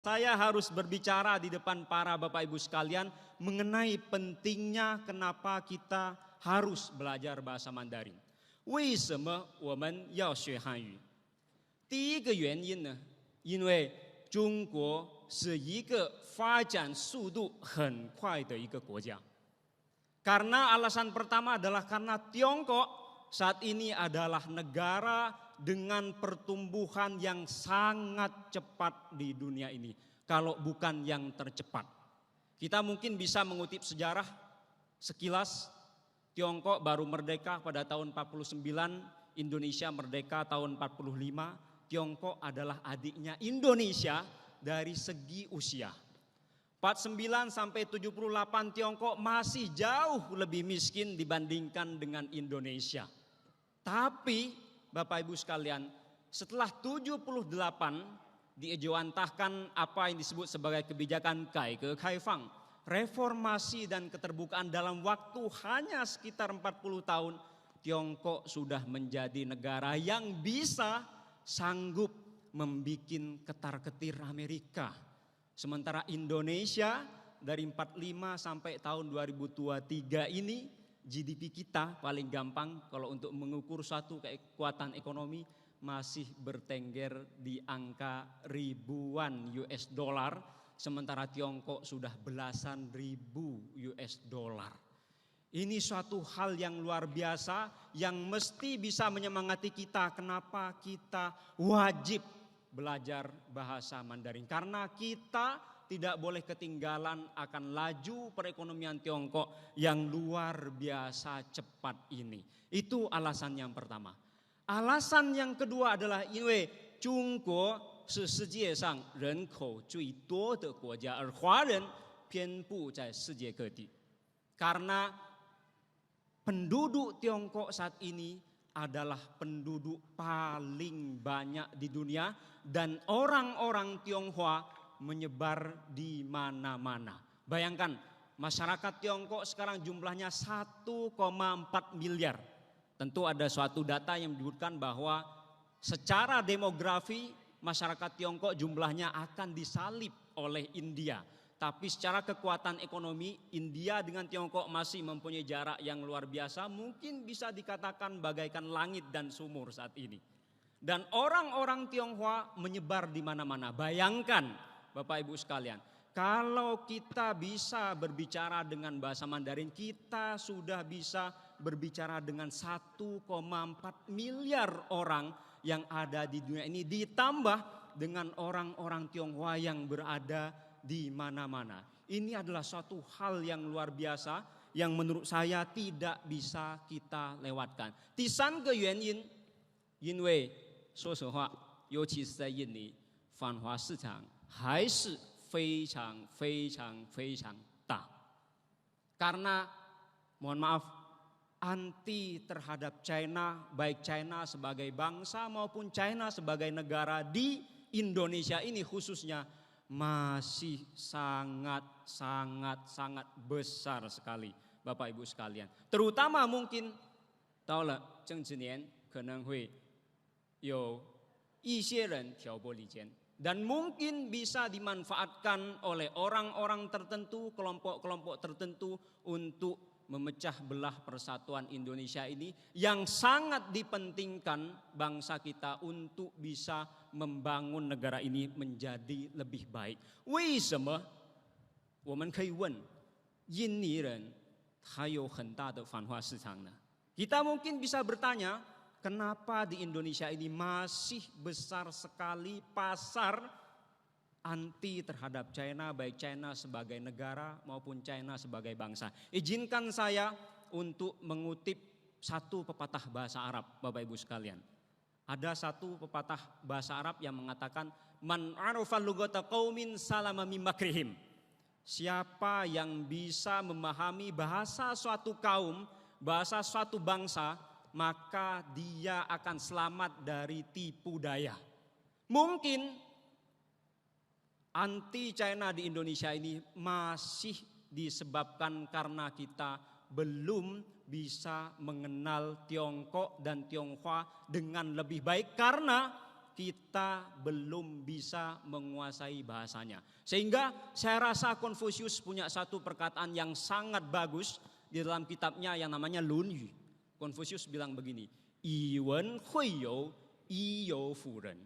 Saya harus berbicara di depan para Bapak Ibu sekalian mengenai pentingnya kenapa kita harus belajar bahasa Mandarin. 为什么我们要学汉语？第一个原因呢，因为中国是一个发展速度很快的一个国家。Karena alasan pertama adalah karena Tiongkok saat ini adalah negara dengan pertumbuhan yang sangat cepat di dunia ini, kalau bukan yang tercepat. Kita mungkin bisa mengutip sejarah sekilas. Tiongkok baru merdeka pada tahun 49, Indonesia merdeka tahun 45. Tiongkok adalah adiknya Indonesia dari segi usia. 49 sampai 78 Tiongkok masih jauh lebih miskin dibandingkan dengan Indonesia. Tapi Bapak Ibu sekalian, setelah 78 diejawantahkan apa yang disebut sebagai kebijakan Kaige Kaifang, reformasi dan keterbukaan dalam waktu hanya sekitar 40 tahun, Tiongkok sudah menjadi negara yang bisa sanggup membikin ketar-ketir Amerika. Sementara Indonesia dari 45 sampai tahun 2023 ini GDP kita paling gampang kalau untuk mengukur suatu kekuatan ekonomi masih bertengger di angka ribuan US dollar, sementara Tiongkok sudah belasan ribu US dollar. Ini suatu hal yang luar biasa yang mesti bisa menyemangati kita kenapa kita wajib belajar bahasa Mandarin. Karena kita tidak boleh ketinggalan akan laju perekonomian Tiongkok yang luar biasa cepat ini. Itu alasan yang pertama. Alasan yang kedua adalah 因为中国是世界上人口最多的国家，而华人遍布在世界各地。Karena penduduk Tiongkok saat ini adalah penduduk paling banyak di dunia dan orang-orang Tionghoa menyebar di mana-mana. Bayangkan masyarakat Tiongkok sekarang jumlahnya 1,4 miliar. Tentu ada suatu data yang menyebutkan bahwa secara demografi masyarakat Tiongkok jumlahnya akan disalip oleh India. Tapi secara kekuatan ekonomi India dengan Tiongkok masih mempunyai jarak yang luar biasa. Mungkin bisa dikatakan bagaikan langit dan sumur saat ini. Dan orang-orang Tionghoa menyebar di mana-mana. Bayangkan Bapak Ibu sekalian, kalau kita bisa berbicara dengan bahasa Mandarin, kita sudah bisa berbicara dengan 1,4 miliar orang yang ada di dunia ini, ditambah dengan orang-orang Tionghoa yang berada di mana-mana. Ini adalah suatu hal yang luar biasa yang menurut saya tidak bisa kita lewatkan. 第三个原因，因为说实话，尤其是在印尼反华市场还是非常非常非常大. Karena mohon maaf, anti terhadap China, baik China sebagai bangsa maupun China sebagai negara di Indonesia ini khususnya masih sangat besar sekali Bapak Ibu sekalian. Terutama mungkin 到了政治年可能会有一些人挑拨离间. Dan mungkin bisa dimanfaatkan oleh orang-orang tertentu, kelompok-kelompok tertentu untuk memecah belah persatuan Indonesia ini yang sangat dipentingkan bangsa kita untuk bisa membangun negara ini menjadi lebih baik. 为什么我们可以问印尼人还有很大的反华市场呢? Kita mungkin bisa bertanya, kenapa di Indonesia ini masih besar sekali pasar anti terhadap China, baik China sebagai negara maupun China sebagai bangsa. Izinkan saya untuk mengutip satu pepatah bahasa Arab, Bapak Ibu sekalian. Ada satu pepatah bahasa Arab yang mengatakan, Man arafa lugata qaumin salama min makrihim. Siapa yang bisa memahami bahasa suatu kaum, bahasa suatu bangsa, maka dia akan selamat dari tipu daya. Mungkin anti China di Indonesia ini masih disebabkan karena kita belum bisa mengenal Tiongkok dan Tionghoa dengan lebih baik. Karena kita belum bisa menguasai bahasanya. Sehingga saya rasa Konfusius punya satu perkataan yang sangat bagus di dalam kitabnya yang namanya Lun Yu. Konfusius bilang begini, Yi wen hui you, yi you fu ren.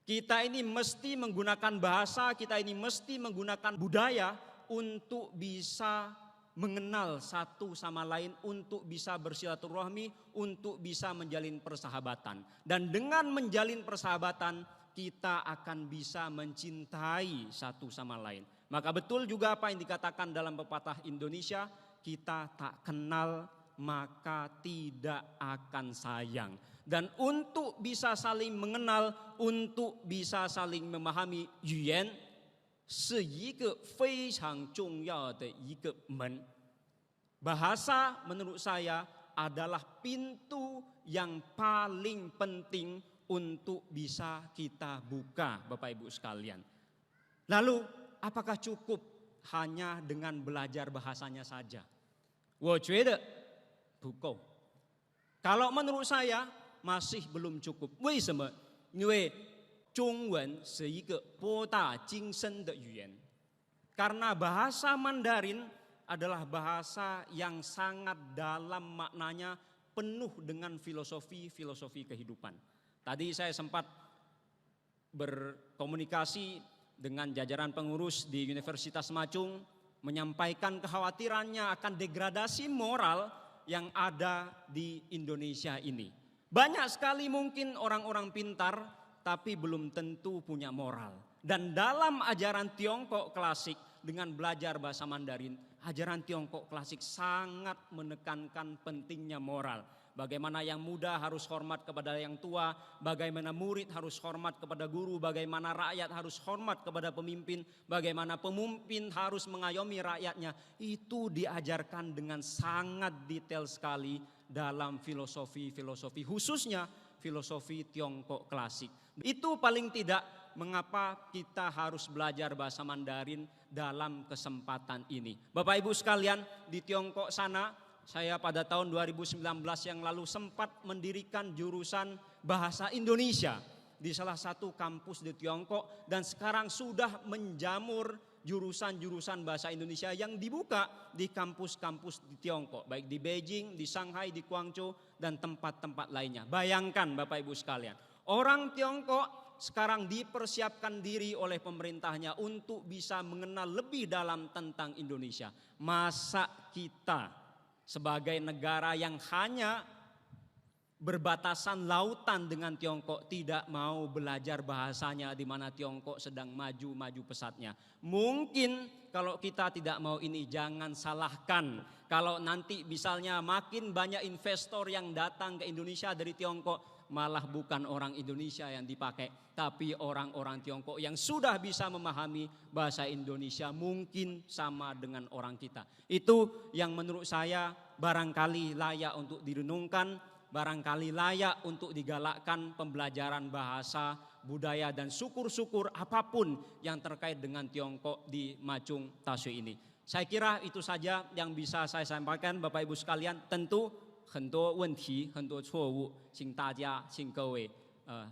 Kita ini mesti menggunakan bahasa, kita ini mesti menggunakan budaya untuk bisa mengenal satu sama lain, untuk bisa bersilaturahmi, untuk bisa menjalin persahabatan. Dan dengan menjalin persahabatan, kita akan bisa mencintai satu sama lain. Maka betul juga apa yang dikatakan dalam pepatah Indonesia, kita tak kenal maka tidak akan sayang. Dan untuk bisa saling mengenal, untuk bisa saling memahami, 语言是一个非常重要的一个门。Bahasa menurut saya adalah pintu yang paling penting untuk bisa kita buka, Bapak Ibu sekalian. Lalu apakah cukup hanya dengan belajar bahasanya saja? 我觉得不够. Kalau menurut saya masih belum cukup. 为什么？因为中文是一个博大精深的语言。Karena bahasa Mandarin adalah bahasa yang sangat dalam maknanya, penuh dengan filosofi kehidupan. Tadi saya sempat berkomunikasi dengan jajaran pengurus di Universitas Macung, menyampaikan kekhawatirannya akan degradasi moral yang ada di Indonesia ini. Banyak sekali mungkin orang-orang pintar, tapi belum tentu punya moral. Dan dalam ajaran Tiongkok klasik dengan belajar bahasa Mandarin, ajaran Tiongkok klasik sangat menekankan pentingnya moral. Bagaimana yang muda harus hormat kepada yang tua, bagaimana murid harus hormat kepada guru, bagaimana rakyat harus hormat kepada pemimpin, bagaimana pemimpin harus mengayomi rakyatnya. Itu diajarkan dengan sangat detail sekali dalam filosofi khususnya filosofi Tiongkok klasik. Itu paling tidak mengapa kita harus belajar bahasa Mandarin dalam kesempatan ini. Bapak Ibu sekalian, di Tiongkok sana saya pada tahun 2019 yang lalu sempat mendirikan jurusan bahasa Indonesia di salah satu kampus di Tiongkok, dan sekarang sudah menjamur jurusan-jurusan bahasa Indonesia yang dibuka di kampus-kampus di Tiongkok, baik di Beijing, di Shanghai, di Guangzhou, dan tempat-tempat lainnya. Bayangkan Bapak Ibu sekalian, orang Tiongkok sekarang dipersiapkan diri oleh pemerintahnya untuk bisa mengenal lebih dalam tentang Indonesia. Masa kita sebagai negara yang hanya berbatasan lautan dengan Tiongkok tidak mau belajar bahasanya, di mana Tiongkok sedang maju pesatnya? Mungkin kalau kita tidak mau ini, jangan salahkan kalau nanti misalnya makin banyak investor yang datang ke Indonesia dari Tiongkok, malah bukan orang Indonesia yang dipakai, tapi orang-orang Tiongkok yang sudah bisa memahami bahasa Indonesia, mungkin sama dengan orang kita. Itu yang menurut saya barangkali layak untuk direnungkan, barangkali layak untuk digalakkan pembelajaran bahasa, budaya, dan syukur-syukur apapun yang terkait dengan Tiongkok di Macung Tasyu ini. Saya kira itu saja yang bisa saya sampaikan Bapak Ibu sekalian. Tentu 很多问题很多错误，请大家请各位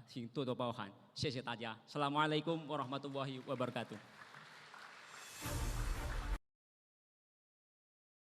请多多包涵，谢谢大家。Assalamualaikum warahmatullahi wabarakatuh。